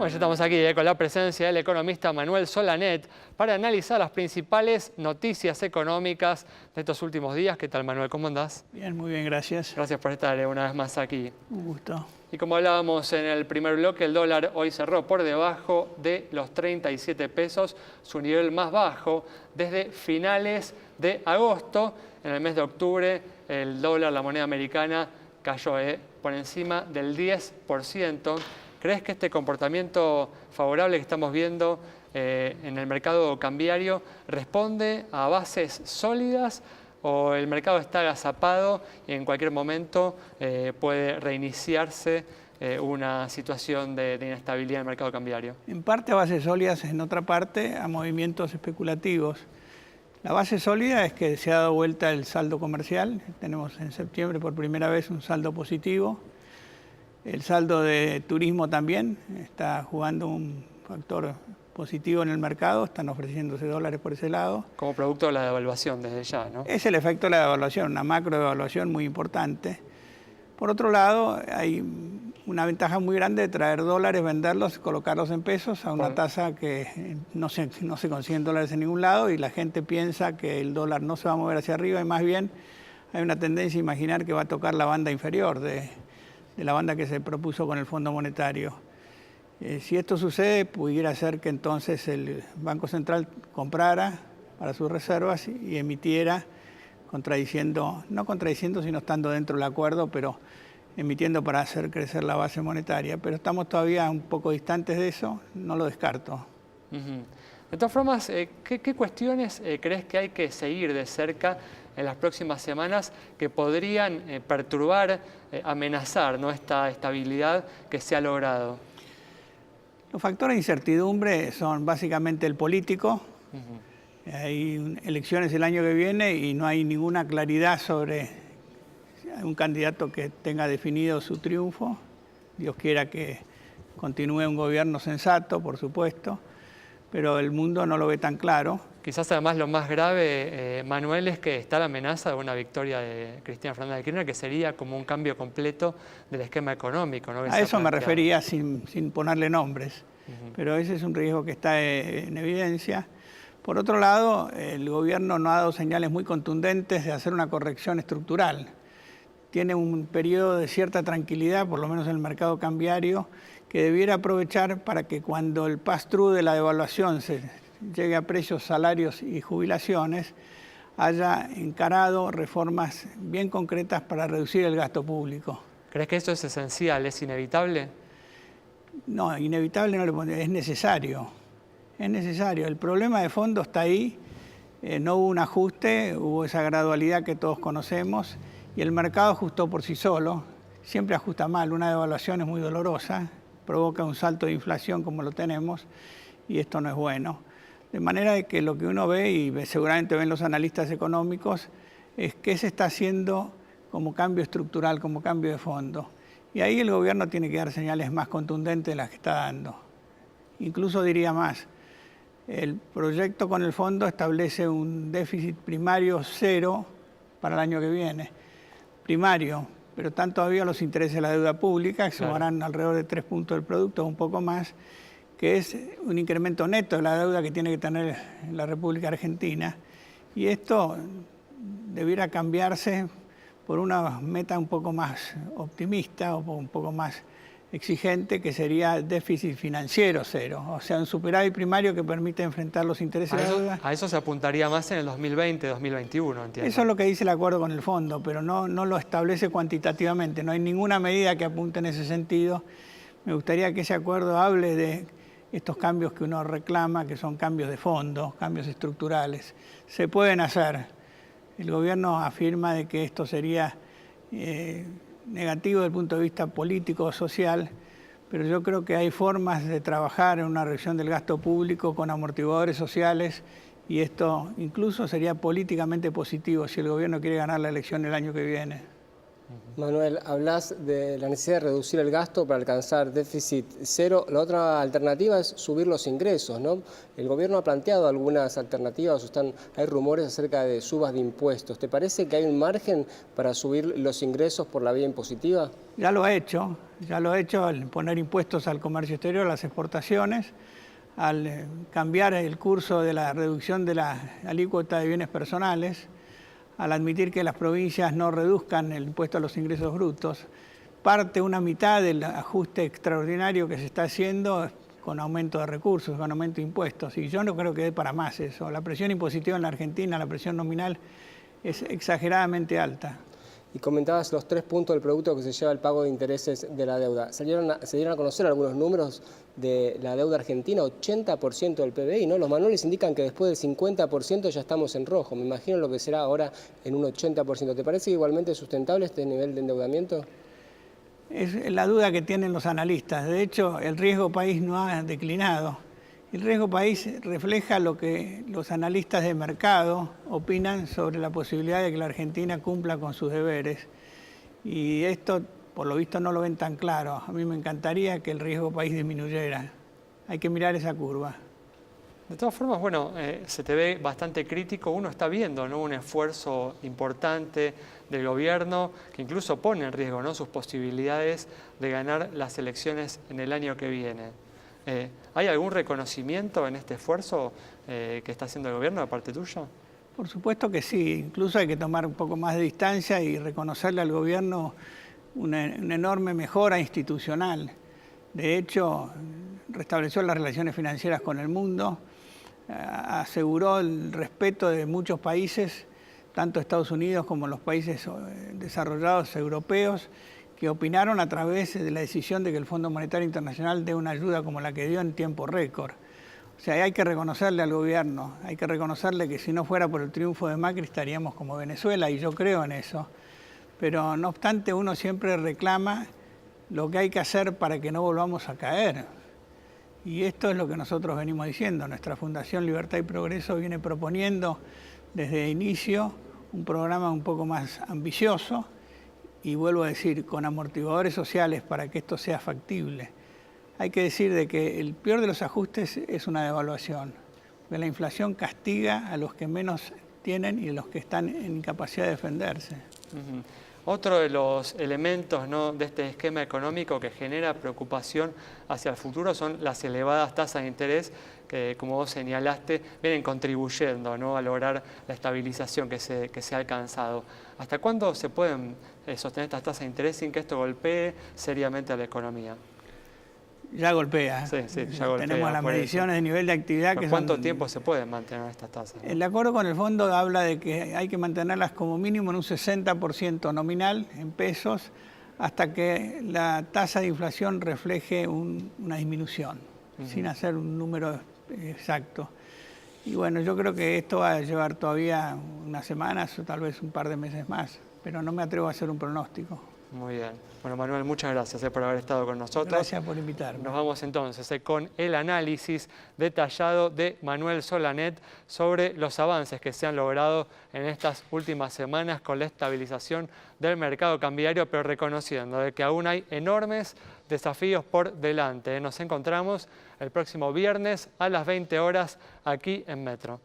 Bueno, ya estamos aquí con la presencia del economista Manuel Solanet para analizar las principales noticias económicas de estos últimos días. ¿Qué tal, Manuel? ¿Cómo andás? Bien, muy bien, gracias. Gracias por estar una vez más aquí. Un gusto. Y como hablábamos en el primer bloque, el dólar hoy cerró por debajo de los 37 pesos, su nivel más bajo desde finales de agosto. En el mes de octubre, el dólar, la moneda americana, cayó por encima del 10%. ¿Crees que este comportamiento favorable que estamos viendo en el mercado cambiario responde a bases sólidas o el mercado está agazapado y en cualquier momento puede reiniciarse una situación de inestabilidad en el mercado cambiario? En parte a bases sólidas, en otra parte a movimientos especulativos. La base sólida es que se ha dado vuelta el saldo comercial. Tenemos en septiembre por primera vez un saldo positivo. El saldo de turismo también está jugando un factor positivo en el mercado, están ofreciéndose dólares por ese lado. Como producto de la devaluación desde ya, ¿no? Es el efecto de la devaluación, una macro devaluación muy importante. Por otro lado, hay una ventaja muy grande de traer dólares, venderlos, colocarlos en pesos a una tasa que no se consigue en dólares en ningún lado y la gente piensa que el dólar no se va a mover hacia arriba y más bien hay una tendencia a imaginar que va a tocar la banda inferior de la banda que se propuso con el Fondo Monetario. Si esto sucede, pudiera ser que entonces el Banco Central comprara para sus reservas y emitiera, no contradiciendo, sino estando dentro del acuerdo, pero emitiendo para hacer crecer la base monetaria. Pero estamos todavía un poco distantes de eso, no lo descarto. De todas formas, ¿qué cuestiones crees que hay que seguir de cerca en las próximas semanas que podrían perturbar, amenazar, ¿no?, esta estabilidad que se ha logrado? Los factores de incertidumbre son básicamente el político. Hay elecciones el año que viene y no hay ninguna claridad sobre un candidato que tenga definido su triunfo. Dios quiera que continúe un gobierno sensato, por supuesto, pero el mundo no lo ve tan claro. Quizás además lo más grave, Manuel, es que está la amenaza de una victoria de Cristina Fernández de Kirchner, que sería como un cambio completo del esquema económico, ¿no? A eso me refería sin ponerle nombres, pero ese es un riesgo que está en evidencia. Por otro lado, el gobierno no ha dado señales muy contundentes de hacer una corrección estructural. Tiene un periodo de cierta tranquilidad, por lo menos en el mercado cambiario, que debiera aprovechar para que cuando el pass-through de la devaluación se llegue a precios, salarios y jubilaciones, haya encarado reformas bien concretas para reducir el gasto público. ¿Crees que eso es esencial, es inevitable? No, inevitable no le pondría, es necesario. Es necesario. El problema de fondo está ahí. No hubo un ajuste, hubo esa gradualidad que todos conocemos y el mercado ajustó por sí solo. Siempre ajusta mal, una devaluación es muy dolorosa, provoca un salto de inflación como lo tenemos y esto no es bueno. De manera de que lo que uno ve, y seguramente ven los analistas económicos, es qué se está haciendo como cambio estructural, como cambio de fondo. Y ahí el gobierno tiene que dar señales más contundentes de las que está dando. Incluso diría más, el proyecto con el fondo establece un déficit primario cero para el año que viene. Primario, pero están todavía los intereses de la deuda pública, que sumarán alrededor de 3 puntos del producto, un poco más, que es un incremento neto de la deuda que tiene que tener la República Argentina. Y esto debiera cambiarse por una meta un poco más optimista o un poco más exigente, que sería déficit financiero cero, o sea, un superávit primario que permite enfrentar los intereses de la deuda. A eso se apuntaría más en el 2020, 2021, entiendo. Eso es lo que dice el acuerdo con el fondo, pero no lo establece cuantitativamente, no hay ninguna medida que apunte en ese sentido. Me gustaría que ese acuerdo hable de estos cambios que uno reclama, que son cambios de fondo, cambios estructurales. Se pueden hacer. El gobierno afirma de que esto sería negativo desde el punto de vista político o social, pero yo creo que hay formas de trabajar en una reducción del gasto público con amortiguadores sociales y esto incluso sería políticamente positivo si el gobierno quiere ganar la elección el año que viene. Manuel, hablas de la necesidad de reducir el gasto para alcanzar déficit cero. La otra alternativa es subir los ingresos, ¿no? El gobierno ha planteado algunas alternativas, hay rumores acerca de subas de impuestos. ¿Te parece que hay un margen para subir los ingresos por la vía impositiva? Ya lo ha hecho al poner impuestos al comercio exterior, a las exportaciones, al cambiar el curso de la reducción de la alícuota de bienes personales, al admitir que las provincias no reduzcan el impuesto a los ingresos brutos, una mitad del ajuste extraordinario que se está haciendo con aumento de recursos, con aumento de impuestos. Y yo no creo que dé para más eso. La presión impositiva en la Argentina, la presión nominal, es exageradamente alta. Y comentabas los 3 puntos del producto que se lleva el pago de intereses de la deuda. Se dieron a conocer algunos números de la deuda argentina, 80% del PBI, ¿no? Los manuales indican que después del 50% ya estamos en rojo. Me imagino lo que será ahora en un 80%. ¿Te parece igualmente sustentable este nivel de endeudamiento? Es la duda que tienen los analistas. De hecho, el riesgo país no ha declinado. El riesgo país refleja lo que los analistas de mercado opinan sobre la posibilidad de que la Argentina cumpla con sus deberes. Y esto, por lo visto, no lo ven tan claro. A mí me encantaría que el riesgo país disminuyera. Hay que mirar esa curva. De todas formas, bueno, se te ve bastante crítico. Uno está viendo, ¿no?, un esfuerzo importante del gobierno que incluso pone en riesgo, ¿no?, sus posibilidades de ganar las elecciones en el año que viene. ¿Hay algún reconocimiento en este esfuerzo que está haciendo el gobierno de parte tuya? Por supuesto que sí. Incluso hay que tomar un poco más de distancia y reconocerle al gobierno una enorme mejora institucional. De hecho, restableció las relaciones financieras con el mundo, aseguró el respeto de muchos países, tanto Estados Unidos como los países desarrollados europeos, que opinaron a través de la decisión de que el Fondo Monetario Internacional dé una ayuda como la que dio en tiempo récord. O sea, hay que reconocerle al gobierno, hay que reconocerle que si no fuera por el triunfo de Macri estaríamos como Venezuela, y yo creo en eso. Pero no obstante, uno siempre reclama lo que hay que hacer para que no volvamos a caer. Y esto es lo que nosotros venimos diciendo. Nuestra Fundación Libertad y Progreso viene proponiendo desde el inicio un programa un poco más ambicioso, y vuelvo a decir, con amortiguadores sociales para que esto sea factible. Hay que decir de que el peor de los ajustes es una devaluación, porque la inflación castiga a los que menos tienen y a los que están en incapacidad de defenderse. Otro de los elementos, ¿no?, de este esquema económico que genera preocupación hacia el futuro son las elevadas tasas de interés que, como vos señalaste, vienen contribuyendo, ¿no?, a lograr la estabilización que se ha alcanzado. ¿Hasta cuándo se pueden sostener estas tasas de interés sin que esto golpee seriamente a la economía? Ya golpea. Sí, ya golpea. Tenemos las mediciones de nivel de actividad. ¿Por cuánto tiempo se pueden mantener estas tasas, ¿no? El acuerdo con el fondo habla de que hay que mantenerlas como mínimo en un 60% nominal en pesos hasta que la tasa de inflación refleje una disminución, sin hacer un número exacto. Y bueno, yo creo que esto va a llevar todavía unas semanas o tal vez un par de meses más, pero no me atrevo a hacer un pronóstico. Muy bien. Bueno, Manuel, muchas gracias por haber estado con nosotros. Gracias por invitarme. Nos vamos entonces con el análisis detallado de Manuel Solanet sobre los avances que se han logrado en estas últimas semanas con la estabilización del mercado cambiario, pero reconociendo de que aún hay enormes desafíos por delante. Nos encontramos el próximo viernes a las 20 horas aquí en Metro.